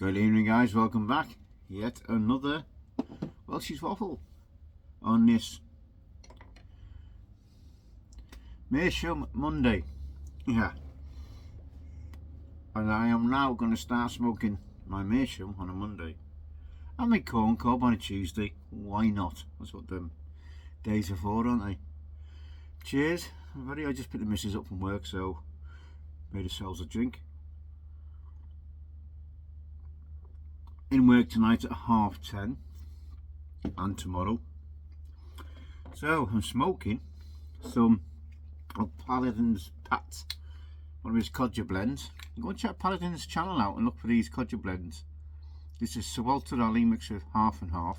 Good evening, guys. Welcome back. Yet another Welsh's waffle on this Meerschaum Monday. Yeah, and I am now going to start smoking my Meerschaum on a Monday and my corn cob on a Tuesday. Why not? That's what them days are for, aren't they? Cheers, everybody. I just picked the missus up from work, so made ourselves a drink. In work tonight at 10:30 and tomorrow. So I'm smoking some of Paladin's Pat, one of his codger blends. Go and check Paladin's channel out and look for these codger blends. This is Sir Walter Raleigh mixed with half and half.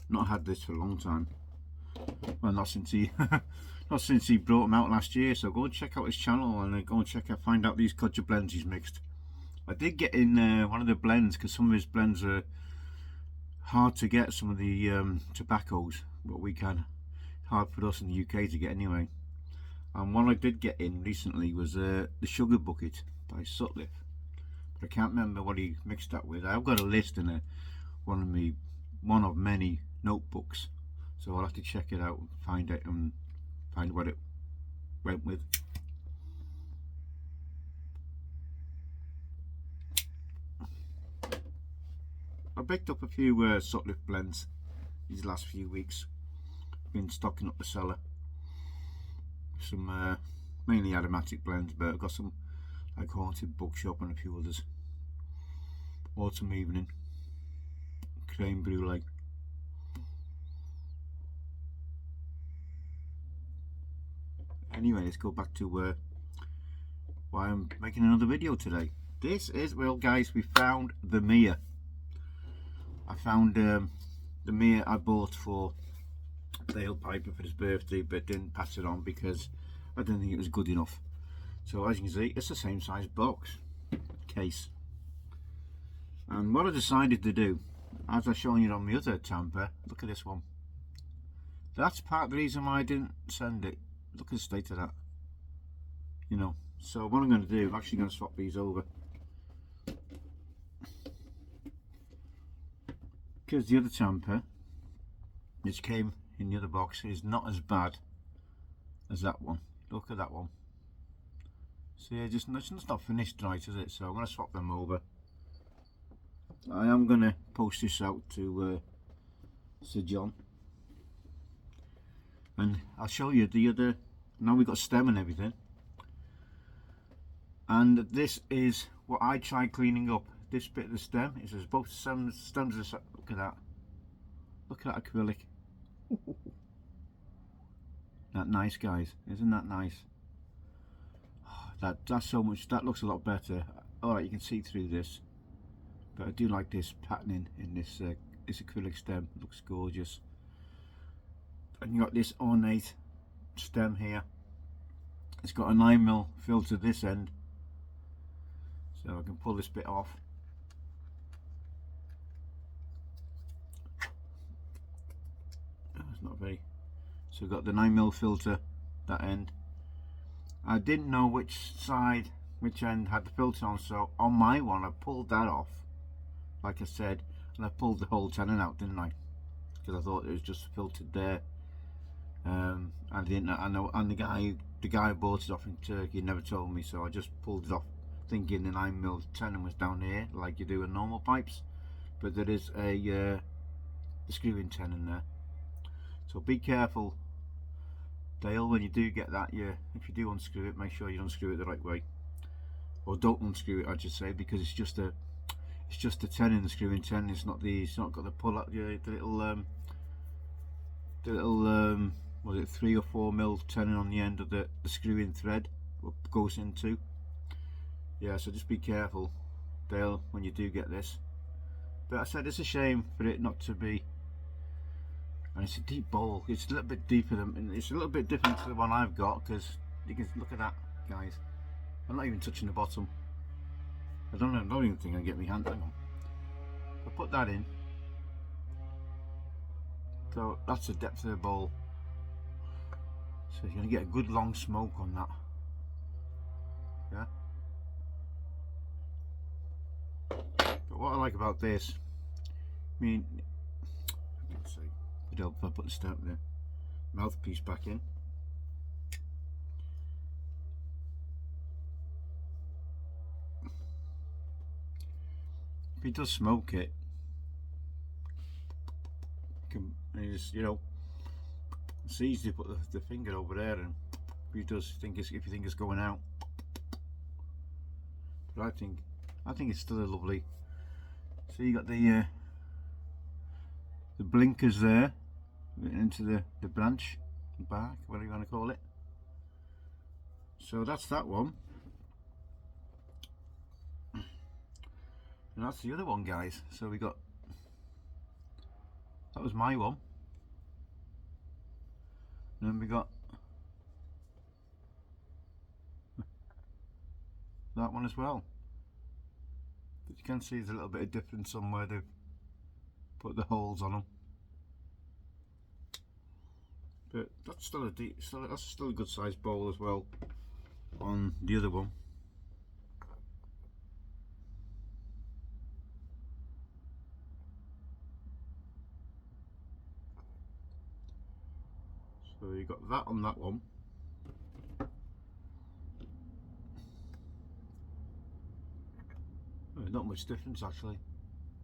Not had this for a long time. Well, not since he not since he brought them out last year. So go and check out his channel and go and find out these codger blends he's mixed. I did get in one of the blends because some of his blends are hard to get, some of the tobaccos, but we can. Hard for us in the UK to get anyway. And one I did get in recently was the Sugar Bucket by Sutliff. But I can't remember what he mixed that with. I've got a list in one of many notebooks, so I'll have to check it out and find what it went with. I picked up a few Sutliff blends these last few weeks. Been stocking up the cellar. Some mainly aromatic blends, but I've got some like Haunted Bookshop and a few others. Autumn Evening, Creme Brulee. Anyway, let's go back to why I'm making another video today. This is, well guys, we found the Meer. I found the Meer I bought for Dale Piper for his birthday, but didn't pass it on because I didn't think it was good enough. So as you can see, it's the same size box case. And what I decided to do, as I've shown you on the other tamper, look at this one. That's part of the reason why I didn't send it. Look at the state of that. You know. So what I'm going to do, I'm actually going to swap these over. Because the other tamper, which came in the other box, is not as bad as that one. Look at that one. See, it's not finished right, is it? So I'm going to swap them over. I am going to post this out to Sir John, and I'll show you the other. Now we've got stem and everything, and this is what I tried cleaning up. This bit of the stem, it says both stems are, look at that. Look at that acrylic. That nice, guys. Isn't that nice? Oh, that's so much. That looks a lot better. Alright, you can see through this, but I do like this patterning in this acrylic stem. It looks gorgeous. And you got this ornate stem here. It's got a 9mm filter this end, so I can pull this bit off. It's not very. So we've got the 9mm filter that end. I didn't know which end had the filter on, so on my one I pulled that off, like I said, and I pulled the whole tenon out, didn't I? Because I thought it was just filtered there. I didn't. I know, and the guy who bought it off in Turkey never told me, so I just pulled it off, thinking the 9mm tenon was down here, like you do in normal pipes. But there is a screw-in tenon there. So be careful, Dale, when you do get that. If you do unscrew it, make sure you unscrew it the right way, or don't unscrew it, I should say, because it's just a tenon, the screw-in tenon. It's not got the pull out, the little was it 3 or 4mm tenon on the end of the screw-in thread what goes into. Yeah, so just be careful, Dale, when you do get this. But I said it's a shame for it not to be. And it's a deep bowl. It's a little bit deeper than. It's a little bit different to the one I've got, because you can look at that, guys. I'm not even touching the bottom. I don't even think I can get my hand. Hang on. I put that in. So that's the depth of the bowl. So you're going to get a good long smoke on that. Yeah. But what I like about this, I mean, let's see, I'll put the stamp there, mouthpiece back in. If he does smoke it, you know, it's easy to put the finger over there, and if you think it's going out. But I think it's still a lovely. So you got the blinkers there into the branch, the bark, whatever you want to call it. So that's that one. And that's the other one, guys. So we got, that was my one. And then we got that one as well. But you can see there's a little bit of difference on where they've put the holes on them. But that's still a good sized bowl as well on the other one. So you got that on that one. Not much difference actually.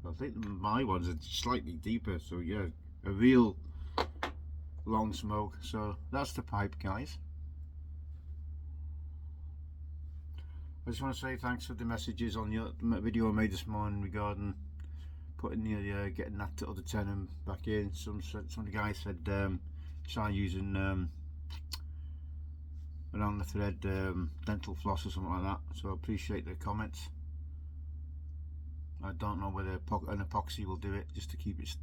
I think my ones are slightly deeper, so yeah, a real long smoke. So that's the pipe, guys. I just want to say thanks for the messages on your video I made this morning regarding putting the getting that other tenon back in. Some of the guys said try using around the thread dental floss or something like that. So I appreciate the comments. I don't know whether an epoxy will do it, just to keep it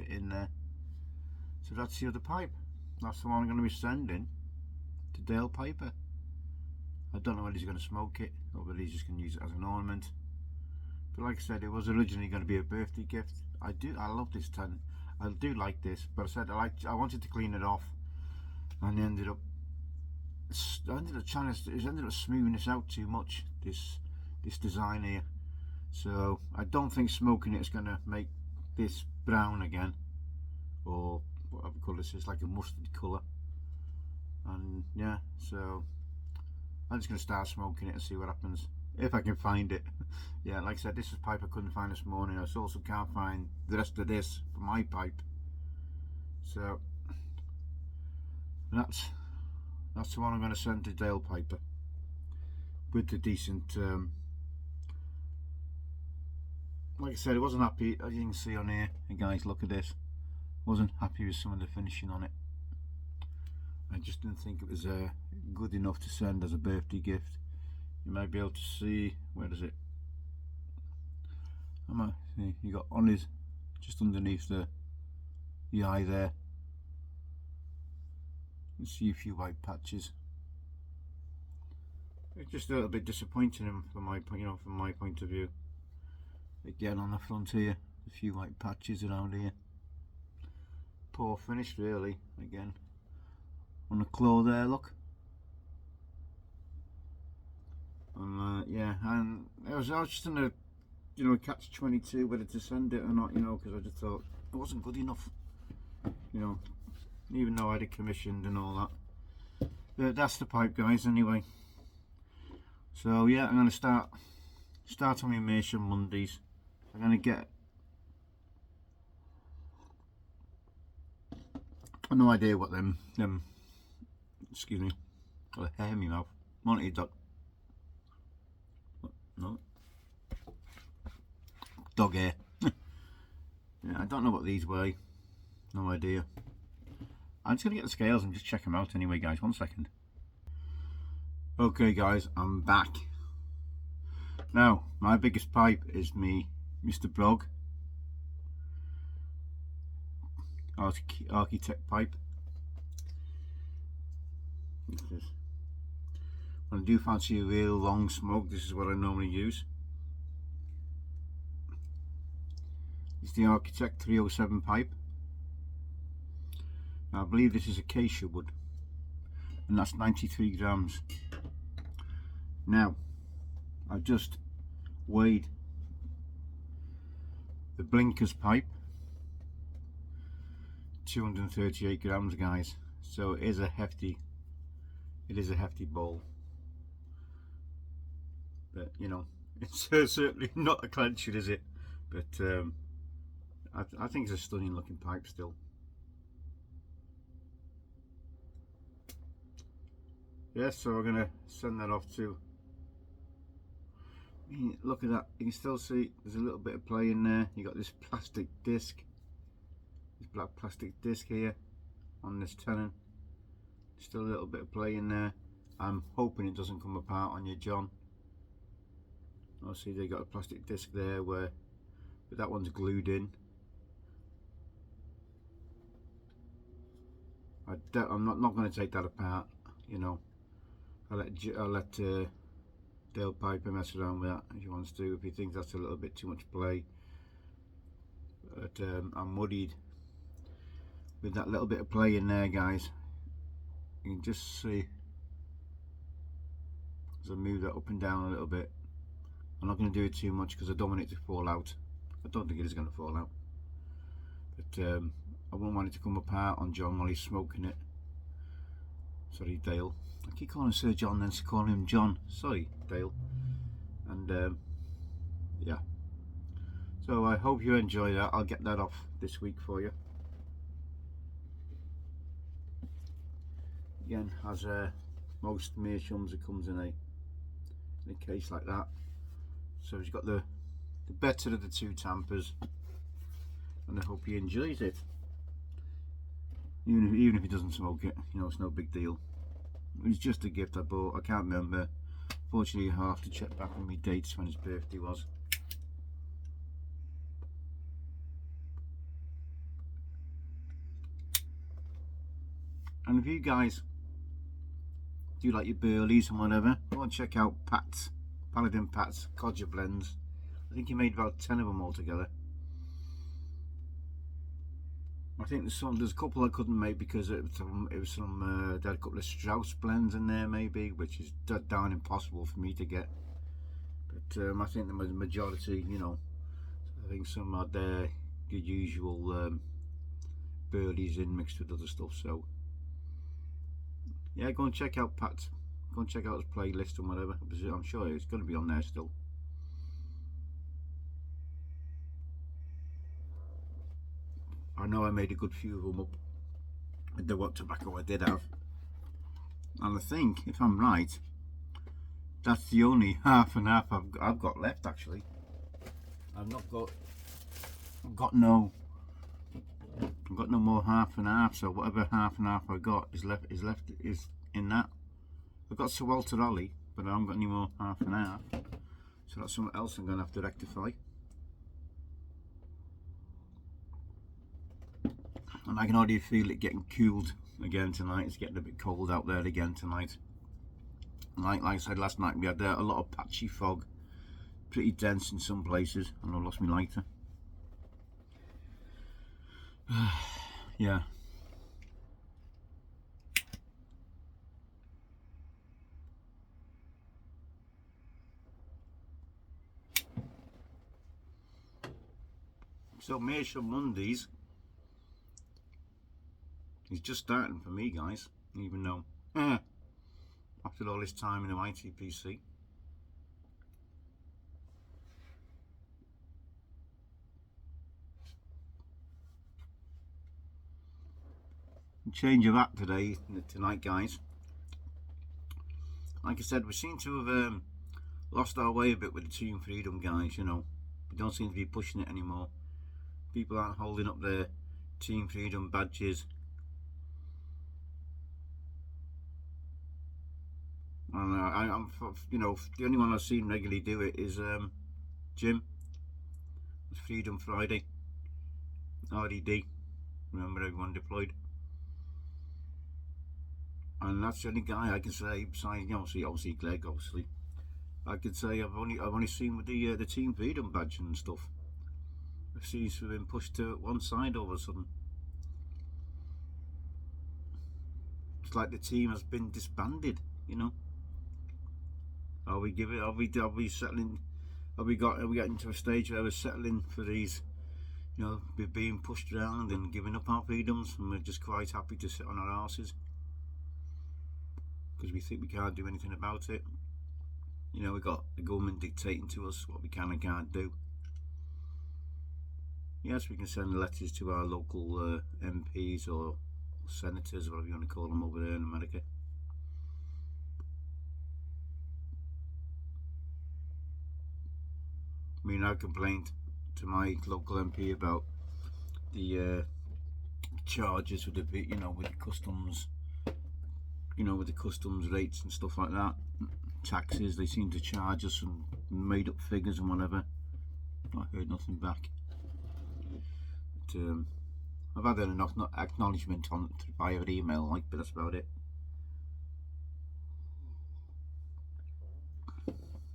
in there. So that's the other pipe. That's the one I'm going to be sending to Dale Piper. I don't know whether he's going to smoke it or whether he's just going to use it as an ornament. But like I said, it was originally going to be a birthday gift. I love this tin. I do like this, but I said I wanted to clean it off, and ended up smoothing this out too much. This design here. So I don't think smoking it is going to make this brown again, or whatever colour this is, like a mustard colour. And yeah, so I'm just going to start smoking it and see what happens, if I can find it. Yeah, like I said, this is pipe I couldn't find this morning. I also can't find the rest of this for my pipe. So that's the one I'm going to send to Dale Piper with the decent like I said, I wasn't happy, as you can see on here, and guys, look at this, wasn't happy with some of the finishing on it. I just didn't think it was good enough to send as a birthday gift. You might be able to see, where is it? You got on his, just underneath the eye there. You see a few white patches. It's just a little bit disappointing from my point of view. Again, on the front here, a few white patches around here. Poor finish, really. Again, on the claw there, look. And yeah, and I was just in a catch-22 whether to send it or not, because I just thought it wasn't good enough, even though I had it commissioned and all that. But that's the pipe, guys. Anyway, so yeah, I'm going to start on my immersion Mondays. I'm going to get, I've no idea what them excuse me, got a hair in my mouth. Monty dog. No. Dog hair. Yeah, I don't know what these weigh. No idea. I'm just going to get the scales and just check them out anyway, guys. 1 second. Okay, guys, I'm back. Now, my biggest pipe is me Mr. Brog architect pipe. When I do fancy a real long smoke, this is what I normally use. It's the Architect 307 pipe. Now, I believe this is acacia wood, and that's 93 grams. Now, I've just weighed the blinkers pipe, 238 grams, guys. So it is a hefty bowl, but you know, it's certainly not a clencher, is it? But I think it's a stunning looking pipe still. Yeah, so we're gonna send that off to. Look at that, you can still see there's a little bit of play in there. You got this plastic disc, this black plastic disc here on this tenon. Still a little bit of play in there. I'm hoping it doesn't come apart on you, John. Oh, see, they got a plastic disc there where, but that one's glued in. I'm not going to take that apart, you know. I'll let Dale Piper mess around with that if he wants to, if he thinks that's a little bit too much play. But I'm worried with that little bit of play in there, guys. You can just see as I move that up and down a little bit. I'm not going to do it too much because I don't want it to fall out. I don't think it is going to fall out, but I wouldn't want it to come apart on John while he's smoking it. Sorry, Dale. I keep calling Sir John, then calling him John. Sorry, Dale. And yeah. So I hope you enjoy that. I'll get that off this week for you. Again, as most meerschaums, it comes in a case like that. So he's got the better of the two tampers, and I hope he enjoys it. Even if he doesn't smoke it, you know, it's no big deal. It's just a gift I bought. I can't remember. Fortunately, I have to check back on my dates when his birthday was. And if you guys do like your burleys and whatever, go and check out Paladin Pat's Codger blends. I think he made about 10 of them altogether. I think there's a couple I couldn't make because it was some they had a couple of Strauss blends in there maybe, which is dead darn impossible for me to get. But I think the majority, you know, I think some are their usual burleys in mixed with other stuff. So yeah, go and check out Pat's. Go and check out his playlist and whatever. I'm sure it's going to be on there still. I know I made a good few of them up with the what tobacco I did have, and I think, if I'm right, that's the only half and half I've got left. Actually, I've got no more half and half. So whatever half and half I got is in that. I've got Sir Walter Raleigh, but I haven't got any more half and half. So that's something else I'm going to have to rectify. And I can already feel it getting cooled again tonight. It's getting a bit cold out there again tonight. Like I said last night, we had a lot of patchy fog, pretty dense in some places, and I lost my lighter. Yeah. So Meerschaum Mondays is just starting for me, guys, even though after all this time in the ITPC. Change of act tonight, guys. Like I said, we seem to have lost our way a bit with the Team Freedom guys, you know. We don't seem to be pushing it anymore. People aren't holding up their Team Freedom badges. And I'm, you know, the only one I've seen regularly do it is Jim. It's Freedom Friday. RDD. Remember, everyone deployed. And that's the only guy I can say, besides, you know, obviously Greg, obviously. I could say I've only seen with the Team Freedom badge and stuff. It seems to have been pushed to one side all of a sudden. It's like the team has been disbanded, you know. Are we settling? Are we getting to a stage where we're settling for these You know, we're being pushed around and giving up our freedoms, and we're just quite happy to sit on our arses because we think we can't do anything about it. You know, we got the government dictating to us what we can and can't do. Yes, we can send letters to our local MPs or senators, whatever you want to call them over there in America. I mean, I complained to my local MP about the charges with the, you know, with the customs, you know, with the customs rates and stuff like that. Taxes, they seem to charge us some made up figures and whatever. I heard nothing back. But, I've had an acknowledgement on it via email, like, but that's about it.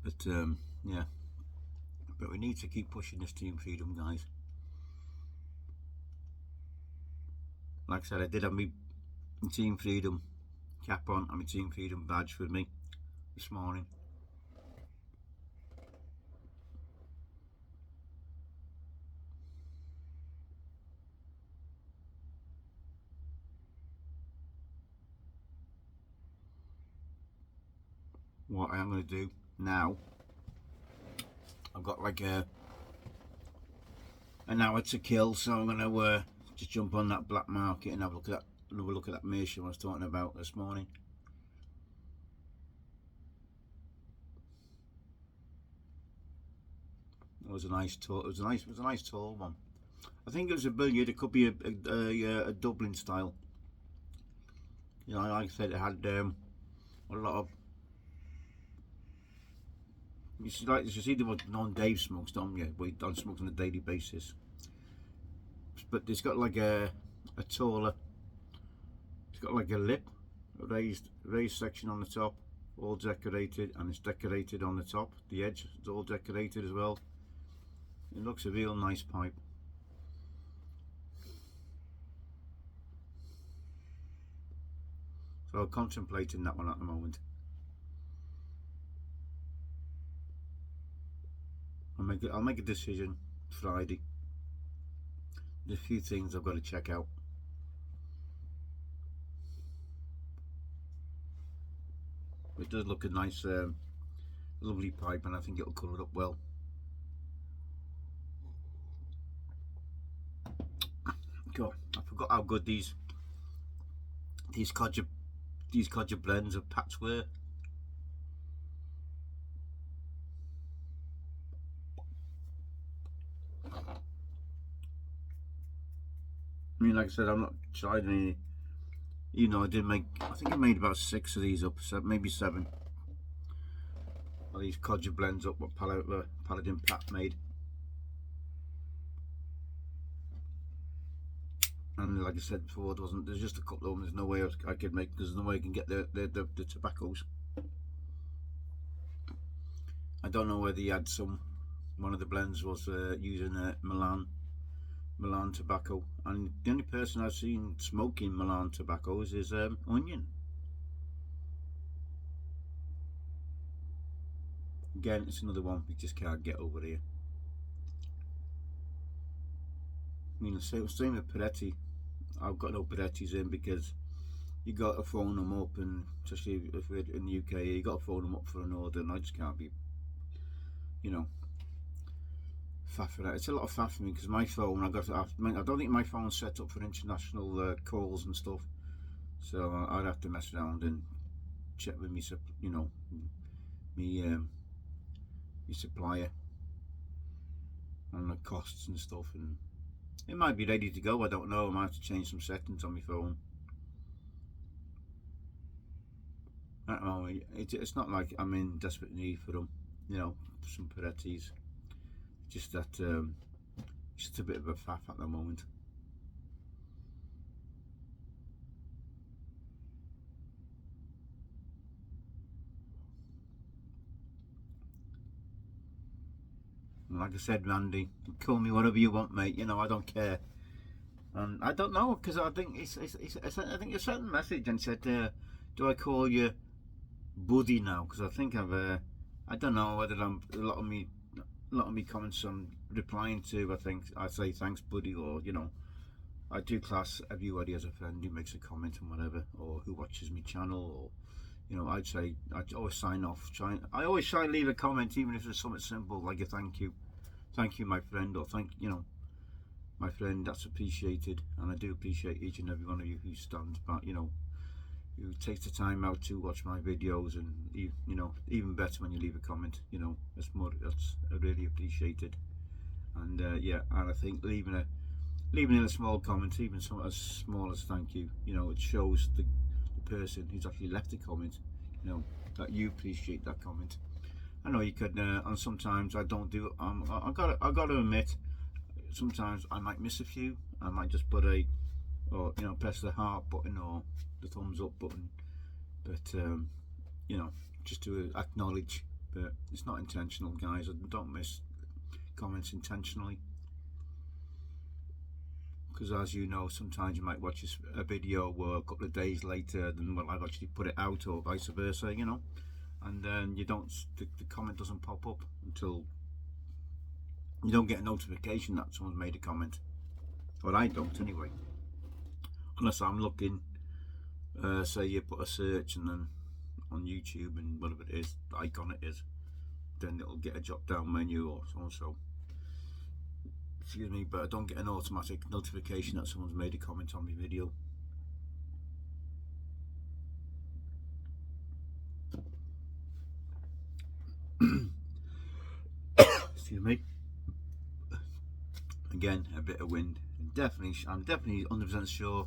But yeah, but we need to keep pushing this team freedom, guys. Like I said, I did have my team freedom cap on and my team freedom badge with me this morning. What I am going to do now, I've got like an hour to kill, so I'm going to just jump on that black market and have a look at that mission I was talking about this morning. It was a nice tall. It was a nice tall one. I think it was a billiard. It could be a Dublin style. You know, like I said, it had a lot of. You see the what non-Dave smokes, don't you? But he don't smoke on a daily basis. But it's got like a taller. It's got like a lip, a raised section on the top, all decorated, and it's decorated on the top. The edge is all decorated as well. It looks a real nice pipe. So I'm contemplating that one at the moment. I'll make a decision Friday. There's a few things I've got to check out. It does look a nice, lovely pipe, and I think it'll colour up well. God, I forgot how good these codger blends of Pats were. I mean, like I said, I'm not tried any. You know, I think I made about 6 of these up, so maybe 7. Well, these codger blends up what Paladin Pat made. And like I said before, there's just a couple of them. There's no way I could make. There's no way I can get the tobaccos. I don't know whether he had one of the blends was using Milan tobacco, and the only person I've seen smoking Milan tobaccos is Onion. Again, it's another one we just can't get over here. I mean, the same with Peretti. I've got no Perettis in because you got to phone them up, and especially if we're in the UK, you got to phone them up for an order, and I just can't be, you know, faffing it. It's a lot of faff for me because my phone, I don't think my phone's set up for international calls and stuff, so I'd have to mess around and check with me, you know, me supplier on the costs and stuff, and it might be ready to go. I don't know. I might have to change some settings on my phone. I don't know. It's not like I'm in desperate need for them, you know, some Perettis. Just that, just a bit of a faff at the moment. And like I said, Randy, call me whatever you want, mate. You know, I don't care. And I don't know, because I think I think you sent a message and said, do I call you buddy now? Because I think I don't know whether a lot of me a lot of me comments I'm replying to, I say thanks buddy, or you know, I do class everybody as a friend who makes a comment and whatever, or who watches my channel, or you know, I'd always sign off, I always try and leave a comment, even if it's something simple like a thank you my friend, or you know, my friend, that's appreciated. And I do appreciate each and every one of you who stands back, you know, who takes the time out to watch my videos, and you know, even better when you leave a comment, you know, that's really appreciated. And yeah, and I think leaving in a small comment, even something as small as thank you, you know, it shows the person who's actually left a comment, you know, that you appreciate that comment. I know you could, and sometimes I don't do it. I gotta admit, sometimes I might miss a few. I might just put or you know, press the heart button or the thumbs up button, but you know, just to acknowledge. But it's not intentional, guys. I don't miss comments intentionally, because as you know, sometimes you might watch a video a couple of days later than when I've actually put it out, or vice versa, you know, and then you don't, the comment doesn't pop up until you don't get a notification that someone's made a comment. Well, I don't anyway, unless I'm looking, say you put a search and then on YouTube and whatever it is, the icon it is, then it'll get a drop down menu or so and so. Excuse me, but I don't get an automatic notification that someone's made a comment on my video. Excuse me. Again, a bit of wind. I'm definitely 100% sure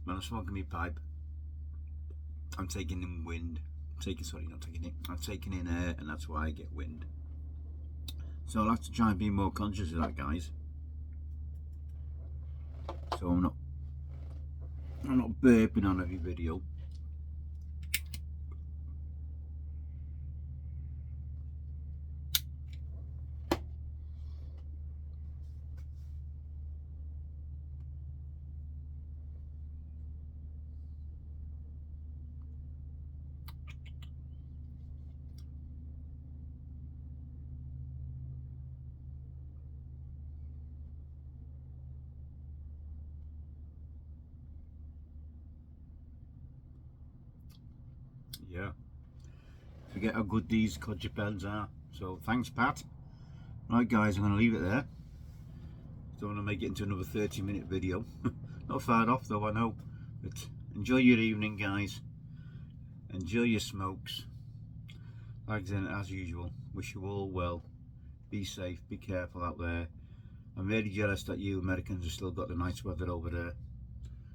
when I'm smoking my pipe, I'm taking in wind. I'm taking in air, and that's why I get wind. So I'll have to try and be more conscious of that, guys. So I'm not burping on every video. Yeah, forget how good these codger pens are. So thanks, Pat. Right, guys, I'm going to leave it there. Don't want to make it into another 30-minute video. Not far off though, I know. But enjoy your evening, guys. Enjoy your smokes. Like I said, as usual, wish you all well. Be safe, be careful out there. I'm really jealous that you Americans have still got the nice weather over there.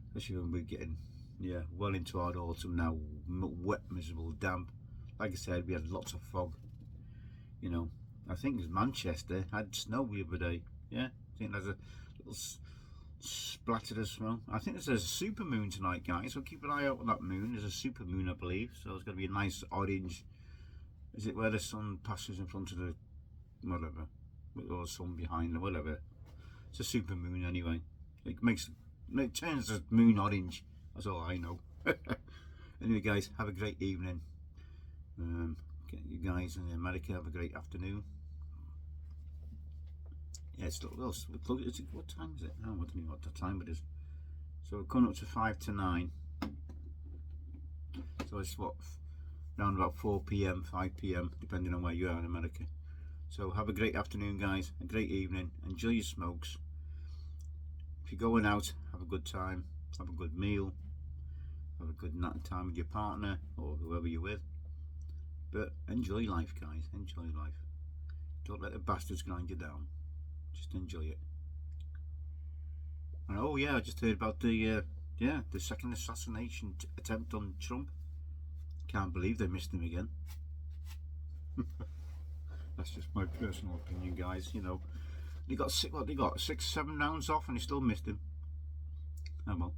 Especially when we're getting, yeah, well into our autumn now. Wet, miserable, damp. Like I said, we had lots of fog. You know, I think it was Manchester had snow the other day. Yeah, I think there's a little splattered of snow. I think there's a super moon tonight, guys, so keep an eye out on that moon. There's a super moon, I believe, so it's going to be a nice orange. Is it where the sun passes in front of the whatever, or the sun behind or whatever? It's a super moon anyway. It turns the moon orange. That's all I know. Anyway, guys, have a great evening. You guys in America have a great afternoon. Yeah, what time is it? Oh, I don't know what the time it is. So we're coming up to 5 to 9. So it's what, around about 4 PM, 5 PM, depending on where you are in America. So have a great afternoon, guys, a great evening. Enjoy your smokes. If you're going out, have a good time, have a good meal, have a good time with your partner or whoever you're with. But enjoy life, guys, enjoy life. Don't let the bastards grind you down. Just enjoy it. And oh yeah, I just heard about the second assassination attempt on Trump. Can't believe they missed him again. That's just my personal opinion, guys. You know, they got 6-7 rounds off, and they still missed him. Oh well.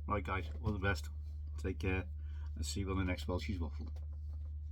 Right, guys, all the best. Take care, and see you on the next Welsh's Waffle.